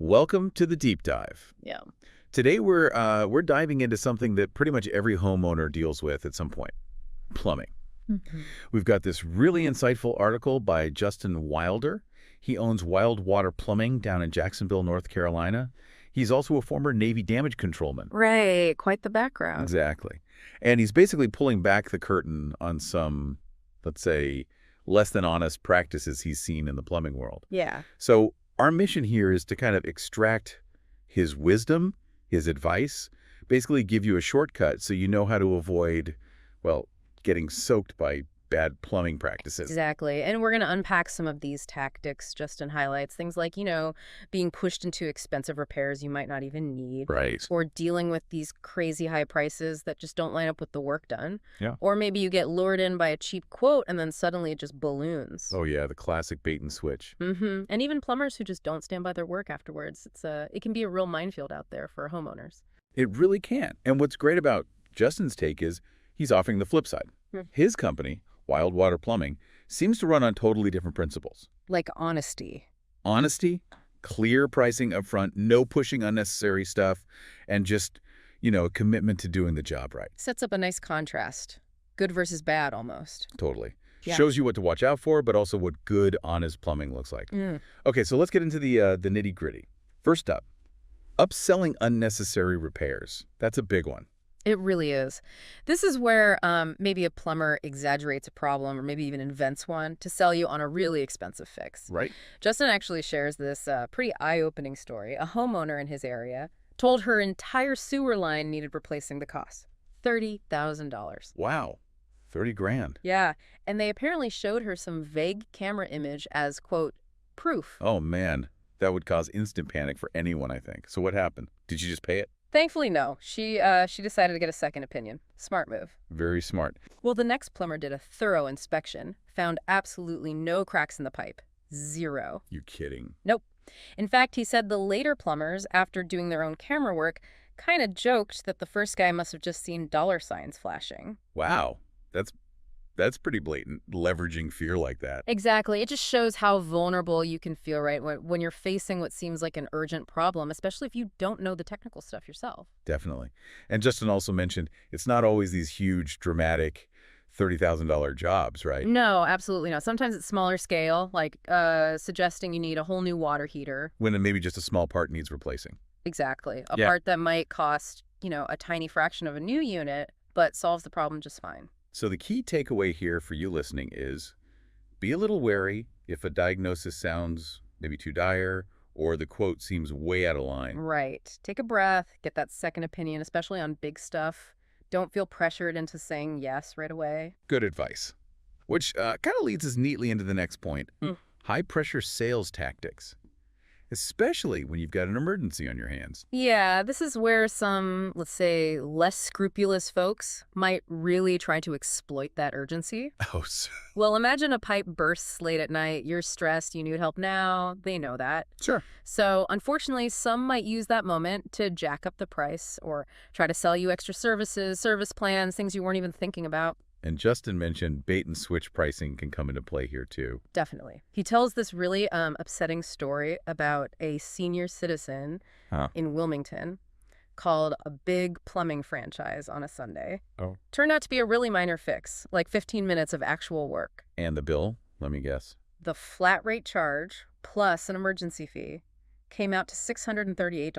Welcome to the deep dive. Yeah. Today we're diving into something that pretty much every homeowner deals with at some point, plumbing. Mhm. We've got this really insightful article by Justin Wilder. He owns Wild Water Plumbing down in Jacksonville, North Carolina. He's also a former Navy damage controlman. Right. Quite the background. Exactly. And he's basically pulling back the curtain on some, let's say, less than honest practices he's seen in the plumbing world. Yeah. So our mission here is to kind of extract his wisdom, his advice, basically give you a shortcut so you know how to avoid, well, getting soaked by bad plumbing practices. Exactly. And we're going to unpack some of these tactics just in highlights. Things like, being pushed into expensive repairs you might not even need. Right. Or dealing with these crazy high prices that just don't line up with the work done. Yeah. Or maybe you get lured in by a cheap quote and then suddenly it just balloons. Oh, yeah, the classic bait and switch. And even plumbers who just don't stand by their work afterwards. It can be a real minefield out there for homeowners. It really can. And what's great about Justin's take is he's offering the flip side. His company, Wild Water Plumbing, seems to run on totally different principles. Like honesty. Honesty, clear pricing up front, no pushing unnecessary stuff, and just, a commitment to doing the job right. Sets up a nice contrast. Good versus bad, almost. Totally. Yeah. Shows you what to watch out for, but also what good, honest plumbing looks like. Okay, so let's get into the nitty-gritty. First up, upselling unnecessary repairs. That's a big one. It really is. This is where maybe a plumber exaggerates a problem or maybe even invents one to sell you on a really expensive fix. Right. Justin actually shares this pretty eye-opening story. A homeowner in his area told her entire sewer line needed replacing the cost. $30,000. Wow. 30 grand. Yeah, and they apparently showed her some vague camera image as, quote, proof. Oh, man. That would cause instant panic for anyone, I think. So what happened? Did you just pay it? Thankfully, no. She decided to get a second opinion. Smart move. Very smart. Well, the next plumber did a thorough inspection, found absolutely no cracks in the pipe. Zero. You kidding? Nope. In fact, he said the later plumbers, after doing their own camera work, kind of joked that the first guy must have just seen dollar signs flashing. Wow. That's pretty blatant, leveraging fear like that. Exactly. It just shows how vulnerable you can feel, right, when you're facing what seems like an urgent problem, especially if you don't know the technical stuff yourself. Definitely. And Justin also mentioned it's not always these huge, dramatic $30,000 jobs, right? No, absolutely not. Sometimes it's smaller scale, like suggesting you need a whole new water heater. When maybe just a small part needs replacing. Exactly. A Yeah. part that might cost, a tiny fraction of a new unit, but solves the problem just fine. So the key takeaway here for you listening is be a little wary if a diagnosis sounds maybe too dire or the quote seems way out of line. Right. Take a breath, get that second opinion, especially on big stuff. Don't feel pressured into saying yes right away. Good advice. Which kind of leads us neatly into the next point. High-pressure sales tactics, especially when you've got an emergency on your hands. Yeah, this is where some, let's say, less scrupulous folks might really try to exploit that urgency. Oh, Well, imagine a pipe bursts late at night. You're stressed. You need help now. They know that. sure. So, unfortunately, some might use that moment to jack up the price or try to sell you extra services, service plans, things you weren't even thinking about. And Justin mentioned bait and switch pricing can come into play here too. Definitely. He tells this really upsetting story about a senior citizen in Wilmington called a big plumbing franchise on a Sunday. Oh. Turned out to be a really minor fix, like 15 minutes of actual work. And the bill, let me guess. The flat rate charge plus an emergency fee came out to $638.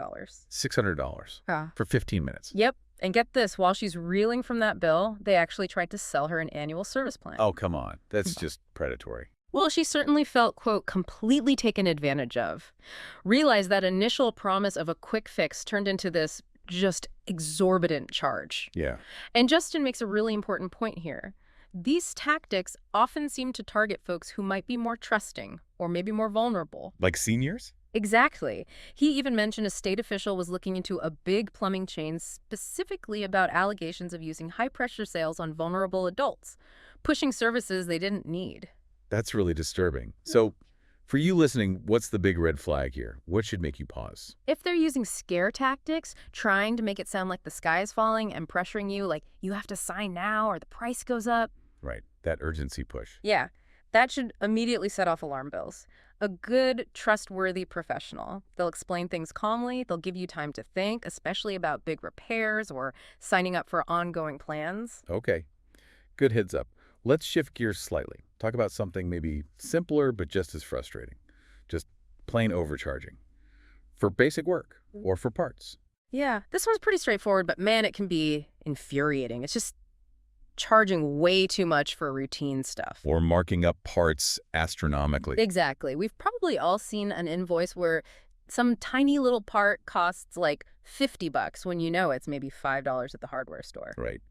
$600 Yeah. for 15 minutes. Yep. And get this, while she's reeling from that bill, they actually tried to sell her an annual service plan. Oh, come on. That's just predatory. Well, she certainly felt, quote, completely taken advantage of. Realized that initial promise of a quick fix turned into this just exorbitant charge. Yeah. And Justin makes a really important point here. These tactics often seem to target folks who might be more trusting or maybe more vulnerable. Like seniors? Exactly. He even mentioned a state official was looking into a big plumbing chain specifically about allegations of using high-pressure sales on vulnerable adults, pushing services they didn't need. That's really disturbing. So for you listening, what's the big red flag here? What should make you pause? If they're using scare tactics, trying to make it sound like the sky is falling and pressuring you like you have to sign now or the price goes up. Right. That urgency push. Yeah, that should immediately set off alarm bells. A good, trustworthy professional. They'll explain things calmly. They'll give you time to think, especially about big repairs or signing up for ongoing plans. Okay, good heads up. Let's shift gears slightly. Talk about something maybe simpler but just as frustrating. Just plain overcharging. For basic work or for parts. Yeah, this one's pretty straightforward, but man, it can be infuriating. It's just charging way too much for routine stuff. Or marking up parts astronomically. Exactly. We've probably all seen an invoice where some tiny little part costs like $50 when you know it's maybe $5 at the hardware store. Right.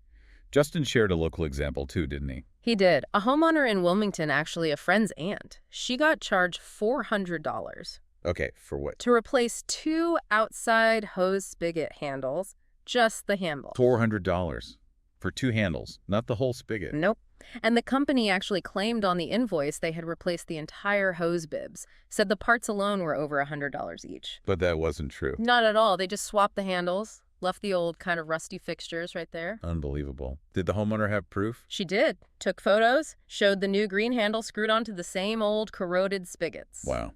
Justin shared a local example too, didn't he? He did. A homeowner in Wilmington, actually a friend's aunt, she got charged $400 Okay, for what? to replace 2 outside hose spigot handles, just the handle. $400 for 2 handles, not the whole spigot. Nope. And the company actually claimed on the invoice they had replaced the entire hose bibs, said the parts alone were over $100 each. But that wasn't true. Not at all. They just swapped the handles, left the old kind of rusty fixtures right there. Unbelievable. Did the homeowner have proof? She did. Took photos, showed the new green handle screwed onto the same old corroded spigots. Wow.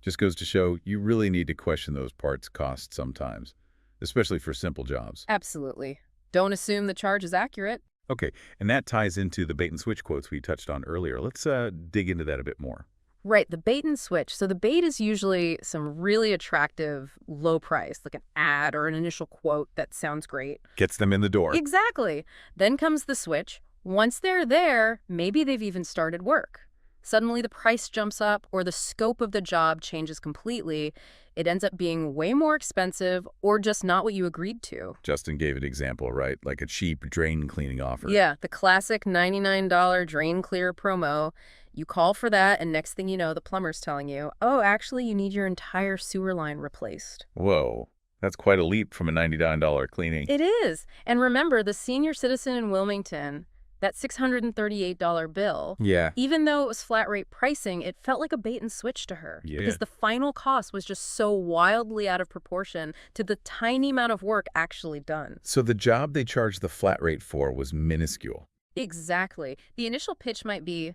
Just goes to show you really need to question those parts costs sometimes, especially for simple jobs. Absolutely. Don't assume the charge is accurate. Okay, and that ties into the bait and switch quotes we touched on earlier. Let's dig into that a bit more. Right, the bait and switch. So the bait is usually some really attractive, low price, like an ad or an initial quote that sounds great. Gets them in the door. Exactly. Then comes the switch. Once they're there, maybe they've even started work. Suddenly the price jumps up or the scope of the job changes completely. It ends up being way more expensive or just not what you agreed to. Justin gave an example, right? Like a cheap drain cleaning offer. Yeah, the classic $99 drain clear promo. You call for that, and next thing you know, the plumber's telling you, oh, actually, you need your entire sewer line replaced. Whoa, that's quite a leap from a $99 cleaning. It is. And remember, the senior citizen in Wilmington, that $638 bill, Yeah. even though it was flat rate pricing, it felt like a bait and switch to her. Yeah. Because the final cost was just so wildly out of proportion to the tiny amount of work actually done. So the job they charged the flat rate for was minuscule. Exactly. The initial pitch might be,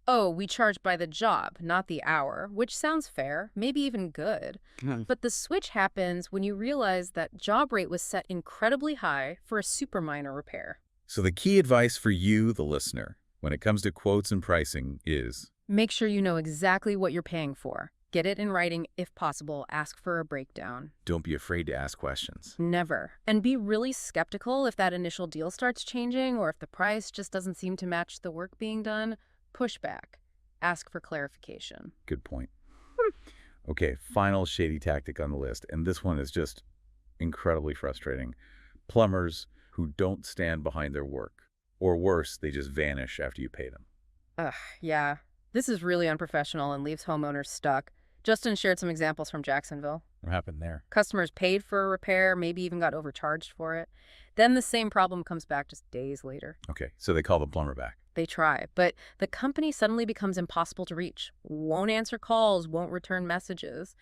oh, we charge by the job, not the hour, which sounds fair, maybe even good. But the switch happens when you realize that job rate was set incredibly high for a super minor repair. So the key advice for you, the listener, when it comes to quotes and pricing is... Make sure you know exactly what you're paying for. Get it in writing if possible. Ask for a breakdown. Don't be afraid to ask questions. Never. And be really skeptical if that initial deal starts changing or if the price just doesn't seem to match the work being done. Push back. Ask for clarification. Good point. Okay, final shady tactic on the list, and this one is just incredibly frustrating. Plumbers who don't stand behind their work. Or worse, they just vanish after you pay them. Ugh, yeah. This is really unprofessional and leaves homeowners stuck. Justin shared some examples from Jacksonville. What happened there? Customers paid for a repair, maybe even got overcharged for it. Then the same problem comes back just days later. Okay, so they call the plumber back. They try, but the company suddenly becomes impossible to reach. Won't answer calls, won't return messages.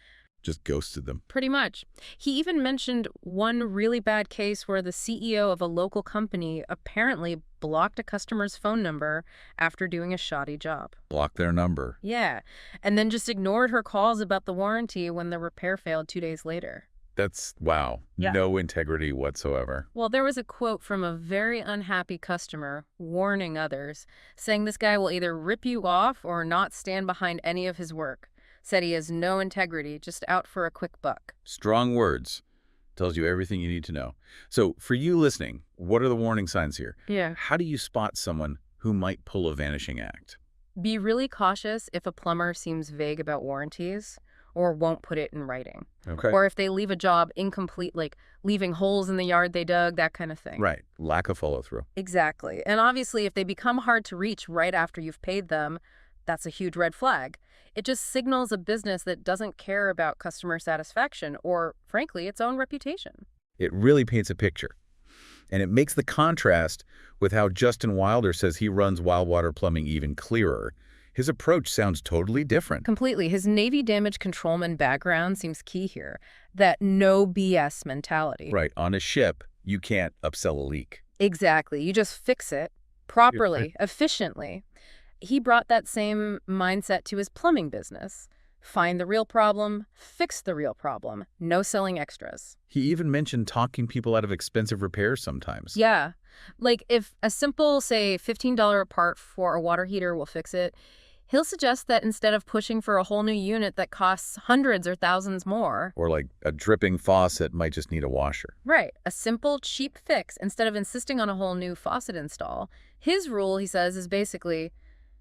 Just ghosted them. Pretty much. He even mentioned one really bad case where the CEO of a local company apparently blocked a customer's phone number after doing a shoddy job. Block their number. Yeah, and then just ignored her calls about the warranty when the repair failed 2 days later. That's, wow, Yeah. No integrity whatsoever. Well, there was a quote from a very unhappy customer warning others, saying this guy will either rip you off or not stand behind any of his work. Said he has no integrity, just out for a quick buck. Strong words. Tells you everything you need to know. So for you listening, what are the warning signs here? Yeah. How do you spot someone who might pull a vanishing act? Be really cautious if a plumber seems vague about warranties or won't put it in writing. Okay. Or if they leave a job incomplete, like leaving holes in the yard they dug, that kind of thing. Right. Lack of follow-through. Exactly. And obviously, if they become hard to reach right after you've paid them, that's a huge red flag. It just signals a business that doesn't care about customer satisfaction or, frankly, its own reputation. It really paints a picture. And it makes the contrast with how Justin Wilder says he runs Wildwater Plumbing even clearer. His approach sounds totally different. Completely. His Navy damage controlman background seems key here. That no BS mentality. Right. On a ship, you can't upsell a leak. Exactly. You just fix it properly, efficiently. he brought that same mindset to his plumbing business. Find the real problem, fix the real problem. No selling extras. He even mentioned talking people out of expensive repairs sometimes. Yeah. Like if a simple, say, $15 part for a water heater will fix it, he'll suggest that instead of pushing for a whole new unit that costs hundreds or thousands more. Or like a dripping faucet might just need a washer. Right. A simple, cheap fix instead of insisting on a whole new faucet install. His rule, he says, is basically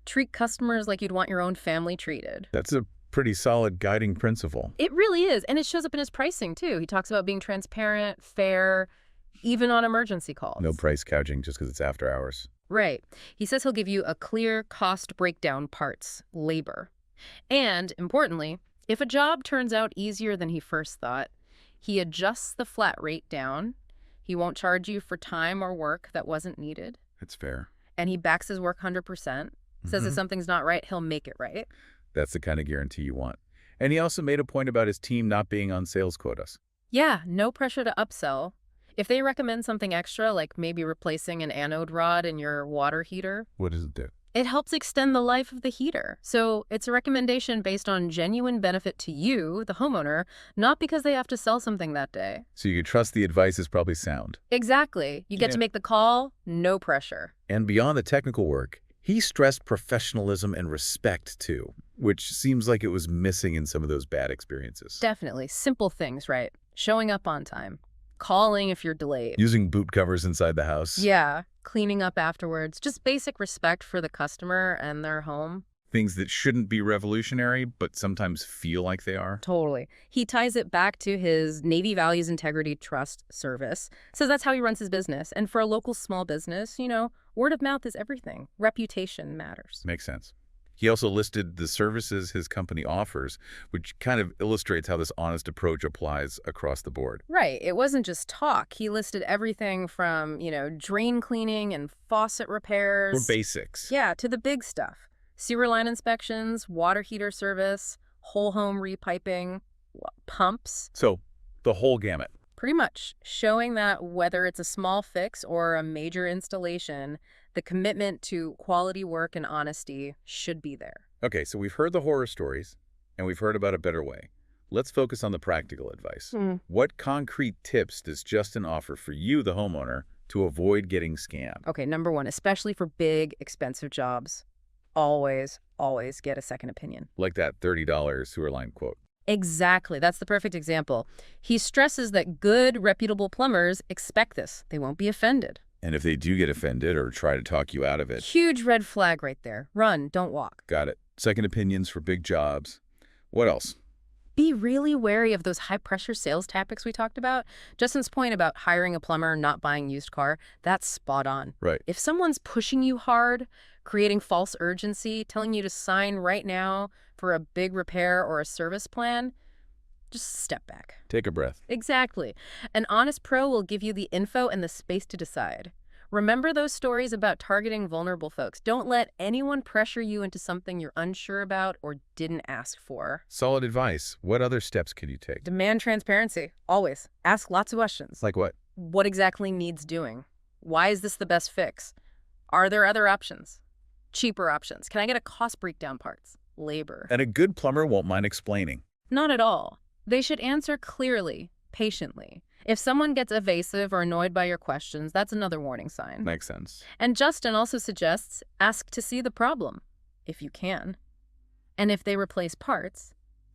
treat customers like you'd want your own family treated. That's a pretty solid guiding principle. It really is. And it shows up in his pricing, too. He talks about being transparent, fair, even on emergency calls. No price gouging just because it's after hours. Right. He says he'll give you a clear cost breakdown, parts, labor. And, importantly, if a job turns out easier than he first thought, he adjusts the flat rate down. He won't charge you for time or work that wasn't needed. It's fair. And he backs his work 100%. Says if something's not right, he'll make it right. That's the kind of guarantee you want. And he also made a point about his team not being on sales quotas. Yeah, no pressure to upsell. If they recommend something extra, like maybe replacing an anode rod in your water heater, What does it do? it helps extend the life of the heater. So it's a recommendation based on genuine benefit to you, the homeowner, not because they have to sell something that day. So you can trust the advice is probably sound. Exactly. You get to make the call, no pressure. And beyond the technical work, he stressed professionalism and respect too, which seems like it was missing in some of those bad experiences. Definitely. Simple things, right? Showing up on time. Calling if you're delayed. Using boot covers inside the house. Yeah. Cleaning up afterwards. Just basic respect for the customer and their home. Things that shouldn't be revolutionary, but sometimes feel like they are. Totally. He ties it back to his Navy Values Integrity Trust service. Says that's how he runs his business. And for a local small business, word of mouth is everything. Reputation matters. Makes sense. He also listed the services his company offers, which kind of illustrates how this honest approach applies across the board. Right. It wasn't just talk. He listed everything from, drain cleaning and faucet repairs. Or basics. Yeah, to the big stuff. Sewer line inspections, water heater service, whole home repiping, pumps. So, the whole gamut. Pretty much, showing that whether it's a small fix or a major installation, the commitment to quality work and honesty should be there. Okay, so we've heard the horror stories, and we've heard about a better way. Let's focus on the practical advice. What concrete tips does Justin offer for you, the homeowner, to avoid getting scammed? Okay, number one, especially for big, expensive jobs, always get a second opinion. Like that $30 sewer line quote. Exactly. That's the perfect example. He stresses that good, reputable plumbers expect this. They won't be offended. And if they do get offended or try to talk you out of it... Huge red flag right there. Run, don't walk. Got it. Second opinions for big jobs. What else? Be really wary of those high-pressure sales tactics we talked about. Justin's point about hiring a plumber, not buying used car, that's spot on. Right. If someone's pushing you hard, creating false urgency, telling you to sign right now for a big repair or a service plan, just step back. Take a breath. Exactly. An honest pro will give you the info and the space to decide. Remember those stories about targeting vulnerable folks. Don't let anyone pressure you into something you're unsure about or didn't ask for. Solid advice. What other steps can you take? Demand transparency. Always. Ask lots of questions. Like what? What exactly needs doing? Why is this the best fix? Are there other options? Cheaper options. Can I get a cost breakdown, parts? Labor. And a good plumber won't mind explaining. Not at all. They should answer clearly, patiently. If someone gets evasive or annoyed by your questions, that's another warning sign. Makes sense. And Justin also suggests ask to see the problem, if you can. And if they replace parts,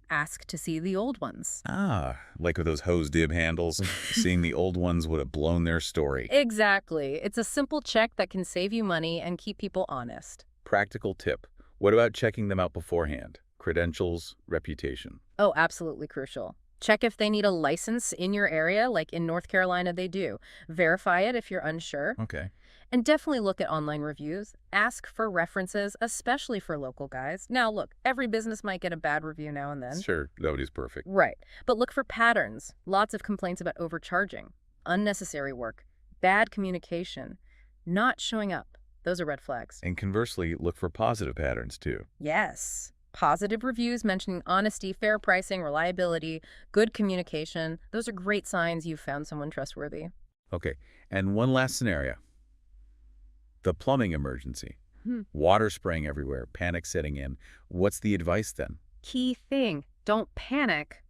ask to see the old ones. Ah, like with those hose dib handles, seeing the old ones would have blown their story. Exactly. It's a simple check that can save you money and keep people honest. Practical tip. What about checking them out beforehand? Credentials, reputation. Oh, absolutely crucial. Check if they need a license in your area, like in North Carolina they do. Verify it if you're unsure. Okay. And definitely look at online reviews. Ask for references, especially for local guys. Now, look, every business might get a bad review now and then. Sure, nobody's perfect. Right. But look for patterns. Lots of complaints about overcharging, unnecessary work, bad communication, not showing up. Those are red flags. And conversely, look for positive patterns too. Yes. Positive reviews mentioning honesty, fair pricing, reliability, good communication. Those are great signs you've found someone trustworthy. Okay, and one last scenario. The plumbing emergency. Water spraying everywhere, panic setting in. What's the advice then? Key thing, don't panic.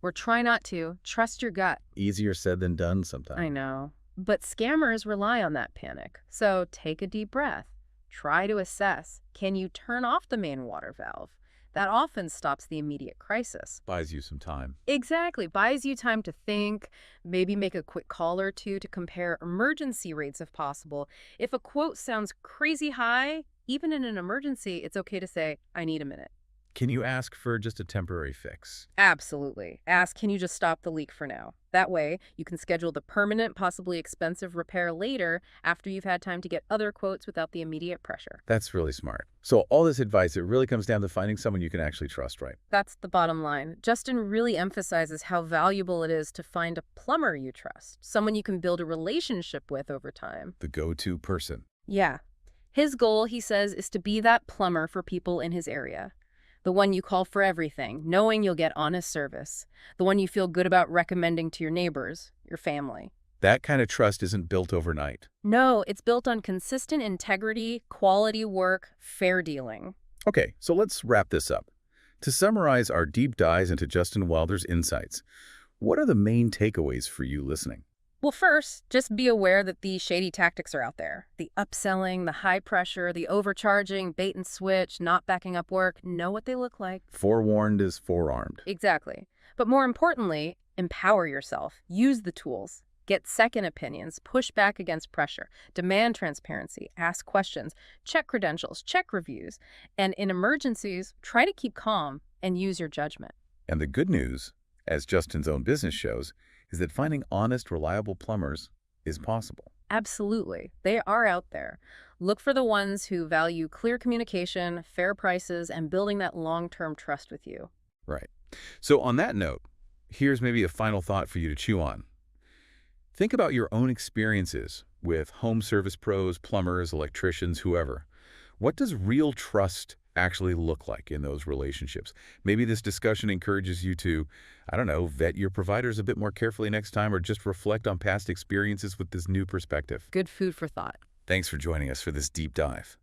Or try not to. Trust your gut. Easier said than done I sometimes. know. But scammers rely on that panic. So take a deep breath. Try to assess, can you turn off the main water valve? That often stops the immediate crisis. Buys you some time. Exactly. Buys you time to think, maybe make a quick call or two to compare emergency rates if possible. If a quote sounds crazy high, even in an emergency, it's okay to say, I need a minute. Can you ask for just a temporary fix? Absolutely. Ask, can you just stop the leak for now? That way, you can schedule the permanent, possibly expensive repair later after you've had time to get other quotes without the immediate pressure. That's really smart. So all this advice, it really comes down to finding someone you can actually trust, right? That's the bottom line. Justin really emphasizes how valuable it is to find a plumber you trust, someone you can build a relationship with over time. The go-to person. Yeah. His goal, he says, is to be that plumber for people in his area. The one you call for everything, knowing you'll get honest service. The one you feel good about recommending to your neighbors, your family. That kind of trust isn't built overnight. No, it's built on consistent integrity, quality work, fair dealing. Okay, so let's wrap this up. To summarize our deep dives into Justin Wilder's insights, what are the main takeaways for you listening? Well, first, just be aware that these shady tactics are out there. The upselling, the high pressure, the overcharging, bait and switch, not backing up work. Know what they look like. Forewarned is forearmed. Exactly. But more importantly, empower yourself. Use the tools. Get second opinions. Push back against pressure. Demand transparency. Ask questions. Check credentials. Check reviews. And in emergencies, try to keep calm and use your judgment. And the good news, as Justin's own business shows, is that finding honest, reliable plumbers is possible. Absolutely. They are out there. Look for the ones who value clear communication, fair prices, and building that long-term trust with you. Right. So on that note, here's maybe a final thought for you to chew on. Think about your own experiences with home service pros, plumbers, electricians, whoever. What does real trust actually look like in those relationships? Maybe this discussion encourages you to, I don't know, vet your providers a bit more carefully next time, or just reflect on past experiences with this new perspective. Good food for thought. Thanks for joining us for this deep dive.